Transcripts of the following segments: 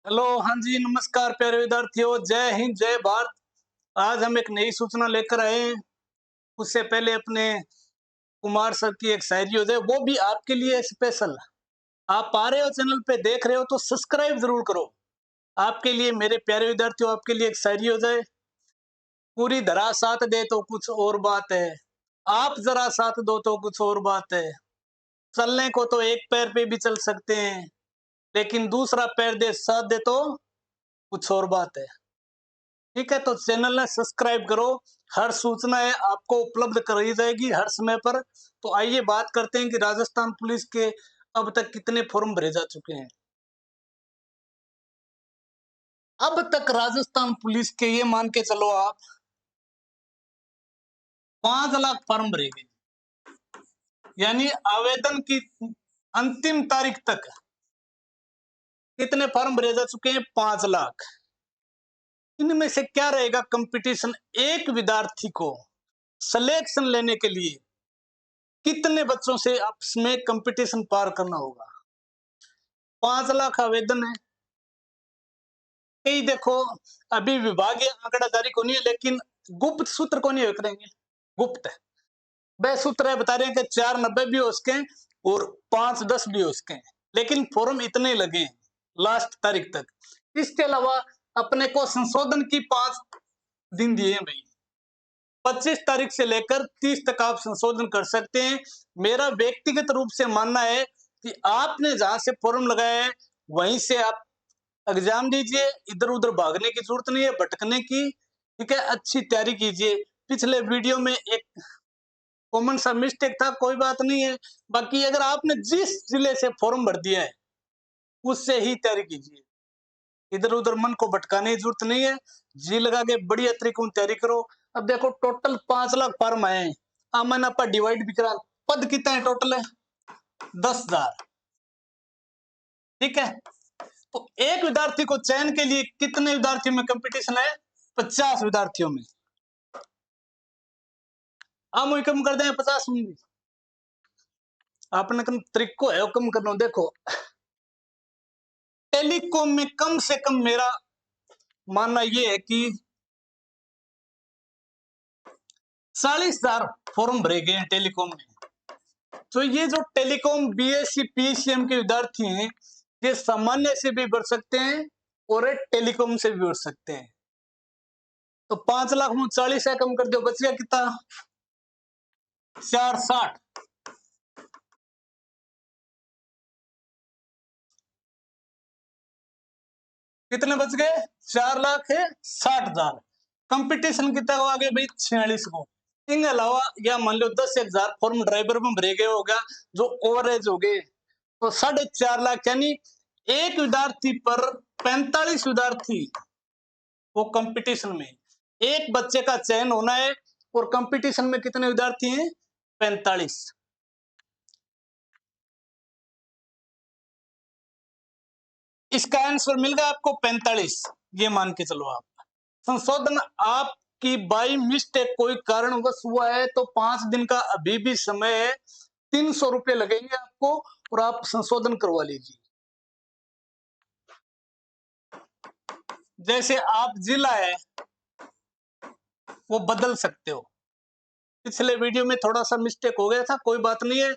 Hello, हाँ जी, नमस्कार प्यारे विद्यार्थियों, जय हिंद, जय भारत। आज हम एक नई सूचना लेकर आए हैं। उससे पहले अपने कुमार सर की एक शायरी हो जाए, वो भी आपके लिए स्पेशल। आप आ रहे हो चैनल पे, देख रहे हो तो सब्सक्राइब जरूर करो। आपके लिए मेरे प्यारे विद्यार्थियों, आपके लिए एक शायरी हो जाए। पूरी धरा साथ दे तो कुछ और बात है, आप जरा साथ दो तो कुछ और बात है। चलने को तो एक पैर पे भी चल सकते हैं, लेकिन दूसरा पैर दे साथ दे तो कुछ और बात है। ठीक है, तो चैनल ने सब्सक्राइब करो। हर सूचना है आपको उपलब्ध कराई जाएगी हर समय पर। तो आइए बात करते हैं कि राजस्थान पुलिस के अब तक कितने फॉर्म भरे जा चुके हैं। अब तक राजस्थान पुलिस के, ये मान के चलो आप, 5 लाख फॉर्म भरे गए। यानी आवेदन की अंतिम तारीख तक कितने फॉर्म भरे जा चुके हैं? 5 लाख। इनमें से क्या रहेगा कंपटीशन? एक विद्यार्थी को सिलेक्शन लेने के लिए कितने बच्चों से आपस में कंपटीशन पार करना होगा? 5 लाख आवेदन है। कई देखो, अभी विभागीय आंकड़ा जारी को नहीं है, लेकिन गुप्त सूत्र को नहीं करेंगे। गुप्त है, वह सूत्र है, बता रहे हैं कि 490 भी हो सके और 510 भी हो सके, लेकिन फॉर्म इतने लगे लास्ट तारीख तक। इसके अलावा अपने को संशोधन की 5 दिन दिए हैं भाई। 25 तारीख से लेकर 30 तक आप संशोधन कर सकते हैं। मेरा व्यक्तिगत रूप से मानना है कि आपने जहां से फॉर्म लगाया है वहीं से आप एग्जाम दीजिए। इधर उधर भागने की जरूरत नहीं है, भटकने की। ठीक है, अच्छी तैयारी कीजिए। पिछले वीडियो में एक कॉमन सा मिस्टेक था, कोई बात नहीं है। बाकी अगर आपने जिस जिले से फॉर्म भर दिया है उससे ही तैयारी कीजिए। इधर उधर मन को भटकाने की जरूरत नहीं है। जी लगा के बढ़िया तरीके से तैयारी करो। अब देखो, टोटल 5 लाख फॉर्म आए हैं। मैंने आपका डिवाइड भी करा। पद कितना है टोटल? है 10,000। ठीक है, तो एक विद्यार्थी को चयन के लिए कितने विद्यार्थियों में कंपटीशन है? 50 विद्यार्थियों में। हम वही कम कर दें 50 में भी। आपने कम तरीको है कम करना। देखो, टेलीकॉम में कम से कम मेरा मानना यह है कि 40,000 फॉर्म भरे गए हैं टेलीकॉम में। तो ये जो टेलीकॉम बीएससी पीसीएम के विद्यार्थी हैं, ये सामान्य से भी भर सकते हैं और टेलीकॉम से भी भर सकते हैं। तो 5 लाख में 40 है, कम कर दो, बच गया कितना? 460। कितने बच गए? 4,60,000। कंपटीशन कितना को आगे भाई? 46 को। इनके अलावा या मान लो 10,000 फॉर्म ड्राइवर में भरे गए होगा, जो ओवरेज हो गए, तो 4.5 लाख। यानी एक विद्यार्थी पर 45 विद्यार्थी वो कंपटीशन में। एक बच्चे का चयन होना है और कंपटीशन में कितने विद्यार्थी हैं? 45। इसका आंसर मिल गया आपको 45। ये मान के चलो आप। संशोधन आपकी बाई मिस्टेक कोई कारणवश हुआ है तो 5 दिन का अभी भी समय है। 300 रुपये लगेंगे आपको और आप संशोधन करवा लीजिए। जैसे आप जिला है वो बदल सकते हो। पिछले वीडियो में थोड़ा सा मिस्टेक हो गया था, कोई बात नहीं है।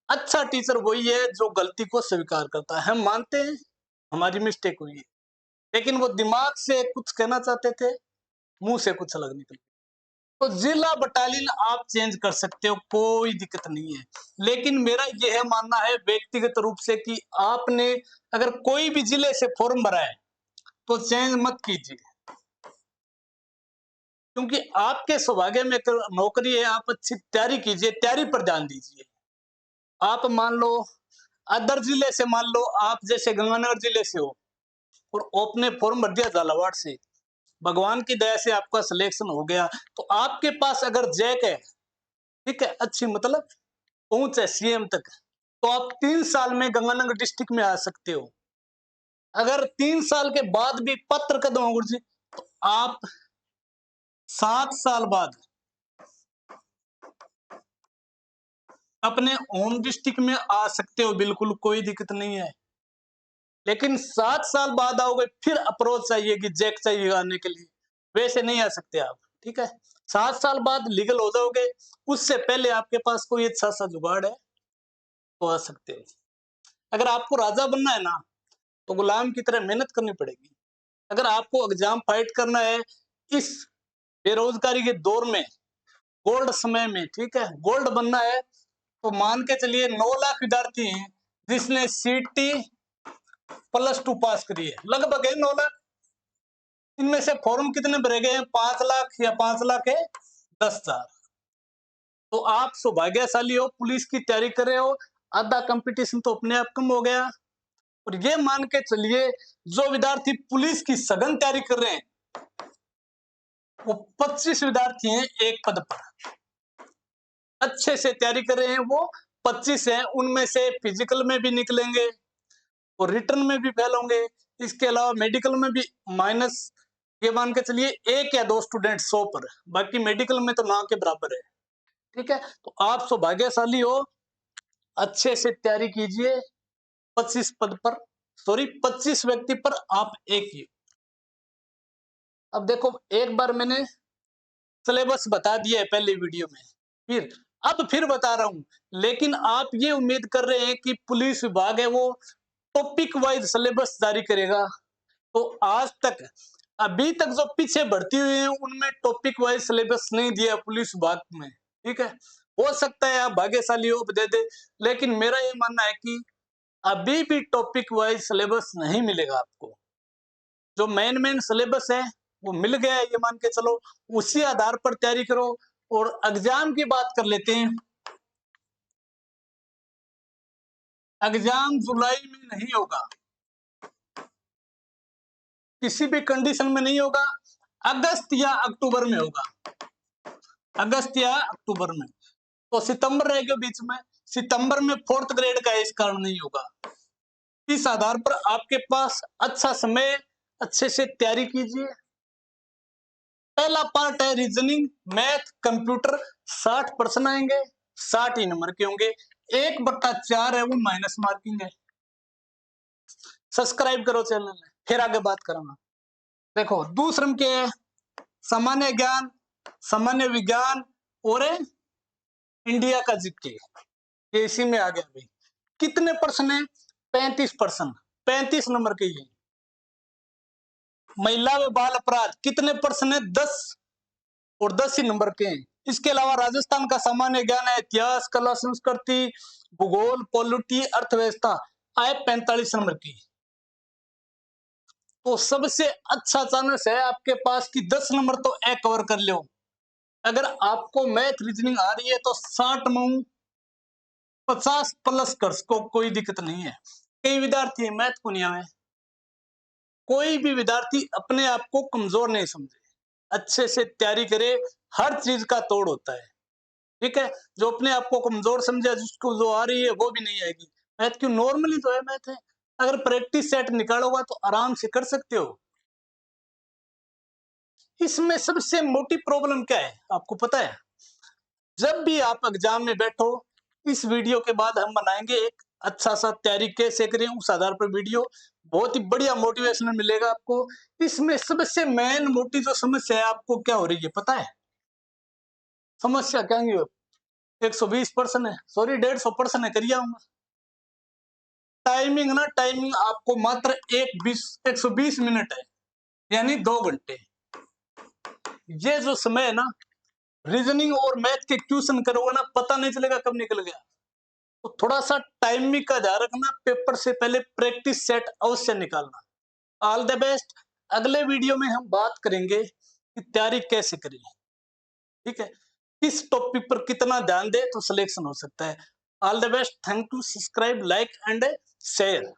अच्छा टीचर वही है जो गलती को स्वीकार करता है। हम मानते हैं हमारी मिस्टेक हुई है, लेकिन वो दिमाग से कुछ कहना चाहते थे, मुंह से कुछ अलग निकल। तो जिला बटालियन आप चेंज कर सकते हो, कोई दिक्कत नहीं है। लेकिन मेरा यह मानना है व्यक्तिगत रूप से कि आपने अगर कोई भी जिले से फॉर्म भरा है तो चेंज मत कीजिए, क्योंकि आपके सौभाग्य में एक नौकरी है। आप अच्छी तैयारी कीजिए, तैयारी पर ध्यान दीजिए। आप मान लो अदर जिले से, मान लो आप जैसे गंगानगर जिले से हो और आपने फॉर्म भर दिया झालावाड़ से, भगवान की दया से आपका सिलेक्शन हो गया, तो आपके पास अगर जैक है, ठीक है, अच्छी मतलब पहुंच है सीएम तक, तो आप 3 साल में गंगानगर डिस्ट्रिक्ट में आ सकते हो। अगर 3 साल के बाद भी पत्र कदम हो जी, तो आप 7 साल बाद अपने होम डिस्ट्रिक्ट में आ सकते हो। बिल्कुल कोई दिक्कत नहीं है। लेकिन 7 साल बाद आओगे फिर अप्रोच चाहिए कि जैक चाहिए आने के लिए, वैसे नहीं आ सकते आप। ठीक है, 7 साल बाद लीगल हो जाओगे, उससे पहले आपके पास कोई अच्छा सा जुगाड़ है तो आ सकते हो। अगर आपको राजा बनना है ना तो गुलाम की तरह मेहनत करनी पड़ेगी। अगर आपको एग्जाम फाइट करना है इस बेरोजगारी के दौर में, गोल्ड समय में, ठीक है, गोल्ड बनना है, तो मान के चलिए 9 लाख विद्यार्थी हैं जिसने सीटी +2 पास करी है, लगभग है 9 लाख। इनमें से फॉर्म कितने भरे गए हैं? 5 लाख या 5 लाख है 10,000। तो आप सौभाग्यशाली हो, पुलिस की तैयारी कर रहे हो, आधा कंपटीशन तो अपने आप कम हो गया। और ये मान के चलिए जो विद्यार्थी पुलिस की सघन तैयारी कर रहे हैं वो 25 विद्यार्थी हैं एक पद पर, अच्छे से तैयारी कर रहे हैं वो 25 हैं, उनमें से फिजिकल में भी निकलेंगे और रिटर्न में भी फेल होंगे। इसके अलावा मेडिकल में भी माइनस, ये मान के चलिए 1 या 2 स्टूडेंट 100 पर, बाकी मेडिकल में तो ना के बराबर है। ठीक है, तो आप सौभाग्यशाली हो, अच्छे से तैयारी कीजिए। 25 पद पर, सॉरी 25 व्यक्ति पर आप एक ही। अब देखो, एक बार मैंने सिलेबस बता दिया है पहले वीडियो में, फिर बता रहा हूं, लेकिन आप ये उम्मीद कर रहे हैं कि पुलिस विभाग है वो टॉपिक वाइज सिलेबस जारी करेगा, तो आज तक अभी तक जो पीछे भर्ती हुए हैं उनमें टॉपिक वाइज सिलेबस नहीं दिया पुलिस विभाग में। ठीक है, हो सकता है आप भाग्यशाली हो दे दे, लेकिन मेरा ये मानना है कि अभी भी टॉपिक वाइज सिलेबस नहीं मिलेगा आपको। जो मेन सिलेबस है वो मिल गया है, ये मान के चलो, उसी आधार पर तैयारी करो। और एग्जाम की बात कर लेते हैं। एग्जाम जुलाई में नहीं होगा, किसी भी कंडीशन में नहीं होगा, अगस्त या अक्टूबर में होगा, अगस्त या अक्टूबर में। तो सितंबर रहेगा बीच में, सितंबर में 4th ग्रेड का इस कारण नहीं होगा। इस आधार पर आपके पास अच्छा समय, अच्छे से तैयारी कीजिए। पहला पार्ट है रीजनिंग, मैथ, कंप्यूटर, 60 प्रश्न आएंगे, 60 ही नंबर के होंगे, 1/4 है वो माइनस मार्किंग है। सब्सक्राइब करो चैनल में, फिर आगे बात करूंगा। देखो दूसरे के सामान्य ज्ञान, सामान्य विज्ञान और इंडिया का जीके, ये इसी में आ गया भाई। कितने प्रश्न है? 35 प्रश्न, 35 नंबर के ये। महिला व बाल अपराध कितने प्रश्न है? 10 और 10 ही नंबर के हैं। इसके अलावा राजस्थान का सामान्य ज्ञान है, इतिहास, कला, संस्कृति, भूगोल, पॉलिटी, अर्थव्यवस्था आए 45 नंबर की। तो सबसे अच्छा चांस है आपके पास कि 10 नंबर तो ए कवर कर लो। अगर आपको मैथ रीजनिंग आ रही है तो 60 में 50 प्लस कर सको, कोई दिक्कत नहीं है। कई विद्यार्थी मैथ को नहीं आवे, कोई भी विद्यार्थी अपने आप को कमजोर नहीं समझे, अच्छे से तैयारी करे, हर चीज का तोड़ होता है। ठीक है, जो अपने आप को कमजोर समझे, जिसको जो आ रही है वो भी नहीं आएगी। मैथ क्यों, नॉर्मली तो है मैथ है, अगर प्रैक्टिस सेट निकालोगा तो आराम से कर सकते हो। इसमें सबसे मोटी प्रॉब्लम क्या है आपको पता है? जब भी आप एग्जाम में बैठो, इस वीडियो के बाद हम बनाएंगे एक अच्छा सा तैयारी कैसे करें, उस आधार पर वीडियो बहुत ही बढ़िया मोटिवेशनल मिलेगा आपको। इसमें सबसे मेन मोटी जो समस्या है आपको क्या हो रही है पता है? समस्या क्या है? 120 पर्सन है, सॉरी 150 है, करिए टाइमिंग ना, टाइमिंग आपको मात्र 120 मिनट है, यानी 2 घंटे। ये जो समय है ना, रीजनिंग और मैथ के ट्यूशन करोगे ना, पता नहीं चलेगा कब निकल गया। तो थोड़ा सा टाइमिंग का ध्यान रखना, पेपर से पहले प्रैक्टिस सेट अवश्य निकालना। All the best. अगले वीडियो में हम बात करेंगे कि तैयारी कैसे करें। ठीक है, किस टॉपिक पर कितना ध्यान दे तो सिलेक्शन हो सकता है। All the best, thank you, subscribe, like and share.